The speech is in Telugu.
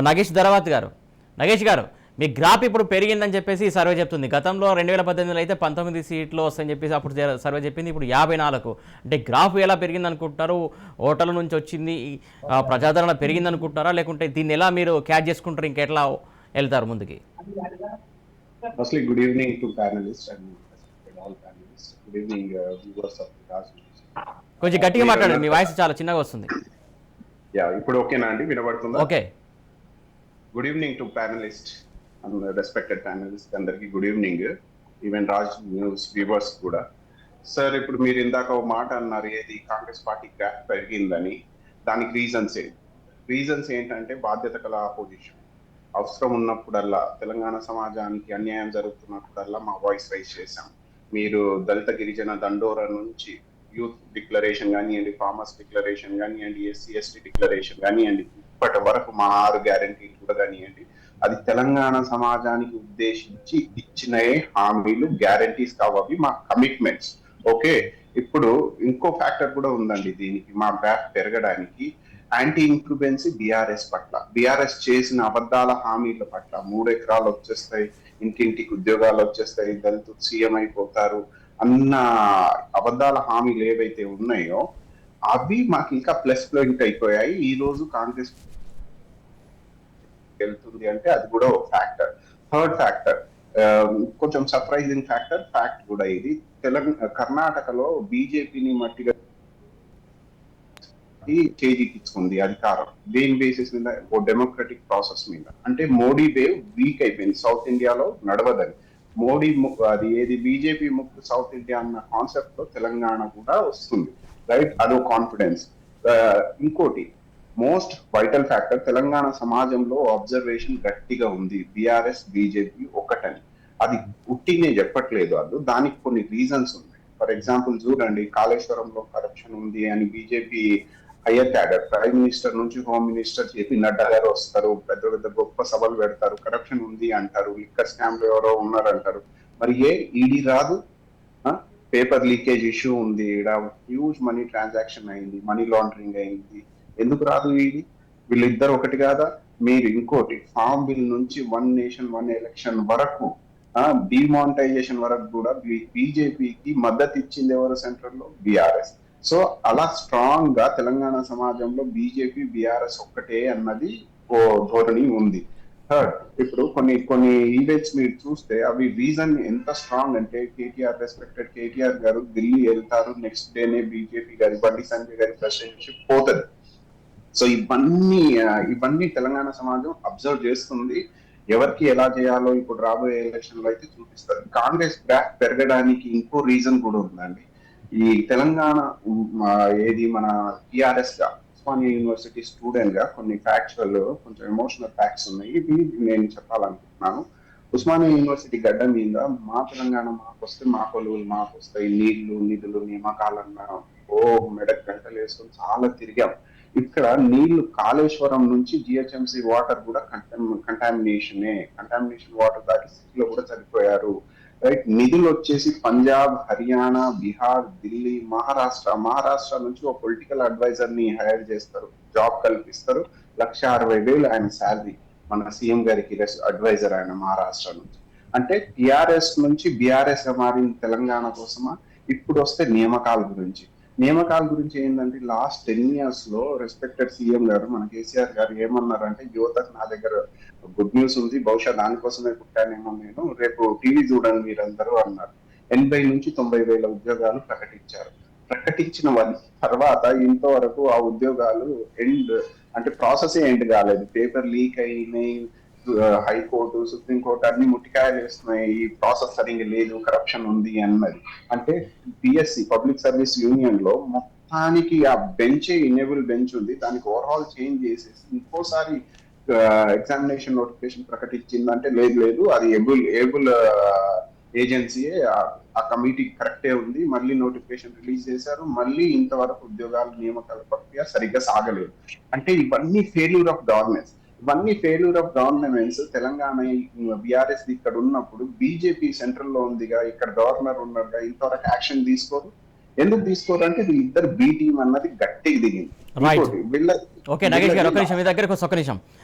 నగేష్ ధరవత్ గారు. నగేష్ గారు, మీ గ్రాఫ్ ఇప్పుడు పెరిగిందని చెప్పేసి ఈ సర్వే చెప్తుంది. గతంలో 2018లో అయితే 19 సీట్లు వస్తాయని చెప్పేసి అప్పుడు సర్వే చెప్పింది, ఇప్పుడు 54. అంటే గ్రాఫ్ ఎలా పెరిగింది అనుకుంటున్నారు? ఓటర్ల నుంచి వచ్చింది, ప్రజాదరణ పెరిగింది అనుకుంటున్నారా, లేకుంటే దీన్ని ఎలా మీరు క్యాచ్ చేసుకుంటారు, ఇంకెట్లా వెళ్తారు ముందుకి? Firstly, good evening to panelists and all panelists. Good evening, viewers of Raj News. కొంచెం గట్టిగా మాట్లాడండి, మీ వాయిస్ చాలా చిన్నగా వస్తుంది. ఇప్పుడు ఓకేనా అండి, వినబడుతుందా? Okay. Good evening to panelist and respected panelist అందరికి good evening, even Raj news viewers కూడా. సార్, ఇప్పుడు మీరు ఇందాక ఒక మాట అన్నారు, ఏది కాంగ్రెస్ పార్టీ గ్రాఫ్ పెరిగిందని. దానికి రీజన్స్ ఏంటంటే బాధ్యత కల ఆపోజిషన్. అవసరం ఉన్నప్పుడల్లా, తెలంగాణ సమాజానికి అన్యాయం జరుగుతున్నప్పుడల్లా మా వాయిస్ రైజ్ చేశాం. మీరు దళిత గిరిజన దండోరా నుంచి యూత్ డిక్లరేషన్ కానివ్వండి, ఫార్మర్స్ డిక్లరేషన్ కానివ్వండి, SC/ST డిక్లరేషన్ కానివ్వండి, ఇప్పటి వరకు మా 6 గ్యారంటీలు కూడా కానివ్వండి, అది తెలంగాణ సమాజానికి ఉద్దేశించి ఇచ్చిన హామీలు, గ్యారంటీస్ కావాలి, మా కమిట్మెంట్స్. ఓకే, ఇప్పుడు ఇంకో ఫ్యాక్టర్ కూడా ఉందండి దీనికి, మా గ్రాఫ్ పెరగడానికి. యాంటీ ఇంక్యుబెన్సీ బీఆర్ఎస్ పట్ల, బీఆర్ఎస్ చేసిన అబద్ధాల హామీల పట్ల, 3 ఎకరాలు వచ్చేస్తాయి, ఇంటింటికి ఉద్యోగాలు వచ్చేస్తాయి, దళితులు సీఎం అయిపోతారు అన్న అబద్ధాల హామీలు ఏవైతే ఉన్నాయో అవి మాకు ఇంకా ప్లస్ పాయింట్ అయిపోయాయి. ఈ రోజు కాంగ్రెస్ వెళ్తుంది అంటే అది కూడా ఒక ఫ్యాక్టర్. థర్డ్ ఫ్యాక్టర్, కొంచెం సర్ప్రైజింగ్ ఫ్యాక్ట్ కూడా ఇది. కర్ణాటకలో బీజేపీని మట్టిగా చేజిక్కించుకుంది అధికారం. దేని బేసిస్ మీద? ఓ డెమోక్రటిక్ ప్రాసెస్ మీద. అంటే మోడీ వేవ్ వీక్ అయిపోయింది, సౌత్ ఇండియాలో నడవదని. మోడీ అది ఏది బీజేపీ ముక్కు సౌత్ ఇండియా అన్న కాన్సెప్ట్ లో తెలంగాణ కూడా వస్తుంది, రైట్? అదో కాన్ఫిడెన్స్. ఇంకోటి మోస్ట్ వైటల్ ఫ్యాక్టర్, తెలంగాణ సమాజంలో అబ్జర్వేషన్ గట్టిగా ఉంది, బీఆర్ఎస్ బీజేపీ ఒకటని. అది ఉట్టినే చెప్పట్లేదు వాళ్ళు, దానికి కొన్ని రీజన్స్ ఉన్నాయి. ఫర్ ఎగ్జాంపుల్ చూడండి, కాళేశ్వరంలో కరప్షన్ ఉంది అని BJP higher cadre, prime minister నుంచి హోమ్ మినిస్టర్ జేపీ నడ్డా గారు వస్తారు, పెద్ద పెద్ద గొప్ప సభలు పెడతారు, కరప్షన్ ఉంది అంటారు, లిక్కర్ స్కామ్ లో ఎవరో ఉన్నారు అంటారు. మరి ఈడీ రాదు? పేపర్ లీకేజ్ ఇష్యూ ఉంది, హ్యూజ్ మనీ ట్రాన్సాక్షన్ అయింది, మనీ లాండరింగ్ అయింది, ఎందుకు రాదు ఈడీ? వీళ్ళిద్దరు ఒకటి కాదా? మీరు ఇంకోటి, ఫామ్ బిల్ నుంచి 1 నేషన్ 1 ఎలక్షన్ వరకు, డిమానిటైజేషన్ వరకు కూడా బీజేపీకి మద్దతు ఇచ్చింది ఎవరు? సెంట్రల్ లో బీఆర్ఎస్. సో అలా స్ట్రాంగ్ గా తెలంగాణ సమాజంలో బీజేపీ బీఆర్ఎస్ ఒక్కటే అన్నది ఓ ధోరణి ఉంది. థర్డ్, ఇప్పుడు కొన్ని ఈవెంట్స్ మీరు చూస్తే అవి రీజన్ ఎంత స్ట్రాంగ్ అంటే, రెస్పెక్టెడ్ కేటీఆర్ గారు ఢిల్లీ వెళ్తారు, నెక్స్ట్ డేనే బీజేపీ గారి బండి సంజయ్ గారి ప్రెసిడెంట్షిప్ పోతుంది. సో ఇవన్నీ తెలంగాణ సమాజం అబ్జర్వ్ చేస్తుంది. ఎవరికి ఎలా చేయాలో ఇప్పుడు రాబోయే ఎలక్షన్ లో అయితే చూపిస్తారు. కాంగ్రెస్ గ్రాఫ్ పెరగడానికి ఇంకో రీజన్ కూడా ఉందండి. ఈ తెలంగాణ ఏది మన టిఆర్ఎస్ గా, ఉస్మానియా యూనివర్సిటీ స్టూడెంట్ గా కొన్ని ఫ్యాక్చువల్, కొంచెం ఎమోషనల్ ఫ్యాక్ట్స్ ఉన్నాయి, ఇవి నేను చెప్పాలనుకుంటున్నాను. ఉస్మానియా యూనివర్సిటీ గడ్డ మీద మా తెలంగాణ మాకు వస్తే, మా కొలువులు మాకు వస్తాయి, నీళ్లు నిధులు నియామకాలన్నా ఓ మెడక్ గంటలు వేసుకొని చాలా తిరిగాం. ఇక్కడ నీళ్లు కాళేశ్వరం నుంచి జిహెచ్ఎంసీ వాటర్ కూడా కంటామినేషన్ వాటర్ దాటి సిటీలో కూడా చనిపోయారు, రైట్? నిధులు వచ్చేసి పంజాబ్, హర్యానా, బీహార్, ఢిల్లీ, మహారాష్ట్ర నుంచి ఒక పొలిటికల్ అడ్వైజర్ ని హైర్ చేస్తారు, జాబ్ కల్పిస్తారు, 1,60,000 ఆయన శాలరీ, మన సీఎం గారికి అడ్వైజర్ ఆయన మహారాష్ట్ర నుంచి. అంటే టిఆర్ఎస్ నుంచి బీఆర్ఎస్ గా మారిన తెలంగాణ కోసమా? ఇప్పుడు వస్తే నియామకాల గురించి ఏంటంటే, లాస్ట్ 10 years లో రెస్పెక్టెడ్ సీఎం గారు మన కేసీఆర్ గారు ఏమన్నారంటే, యువతకు నా దగ్గర గుడ్ న్యూస్ ఉంది, బహుశా దానికోసమే పుట్టానేమో నేను, రేపు టీవీ చూడండి మీరందరూ అన్నారు. 80 నుంచి 90,000 ఉద్యోగాలు ప్రకటించిన తర్వాత ఇంతవరకు ఆ ఉద్యోగాలు అంటే ప్రాసెస్ ఎండ్ కాలేదు. పేపర్ లీక్ అయినాయి, హైకోర్టు, సుప్రీంకోర్టు అన్ని ముట్టికాయలు వేస్తున్నాయి, ఈ ప్రాసెస్ సరిగ్గా లేదు, కరప్షన్ ఉంది అన్నది. అంటే పిఎస్సి, పబ్లిక్ సర్వీస్ యూనియన్ లో మొత్తానికి ఆ ఇనేబుల్ బెంచ్ ఉంది, దానికి ఓవరాల్ చేంజ్ చేసేసి ఇంకోసారి ఎగ్జామినేషన్ నోటిఫికేషన్ ప్రకటించిందంటే లేదు, అది ఏబుల్ ఏజెన్సీయే, ఆ కమిటీ కరెక్టే ఉంది, మళ్ళీ నోటిఫికేషన్ రిలీజ్ చేశారు, మళ్ళీ ఇంతవరకు ఉద్యోగాల నియామకాల ప్రక్రియ సరిగ్గా సాగలేదు. అంటే ఇవన్నీ failure of governments. Telangana BRS ఇక్కడ ఉన్నప్పుడు బీజేపీ సెంట్రల్ లో ఉందిగా, ఇక్కడ గవర్నర్ ఉన్నారుగా, ఇంతవరకు యాక్షన్ తీసుకోరు. ఎందుకు తీసుకోరు అంటే ఇద్దరు బి టీం అన్నది గట్టిగా దిగింది. ఓకే నగేష్ గారు, ఒక్క నిమిషం మీ దగ్గరకు ఒక నిమిషం.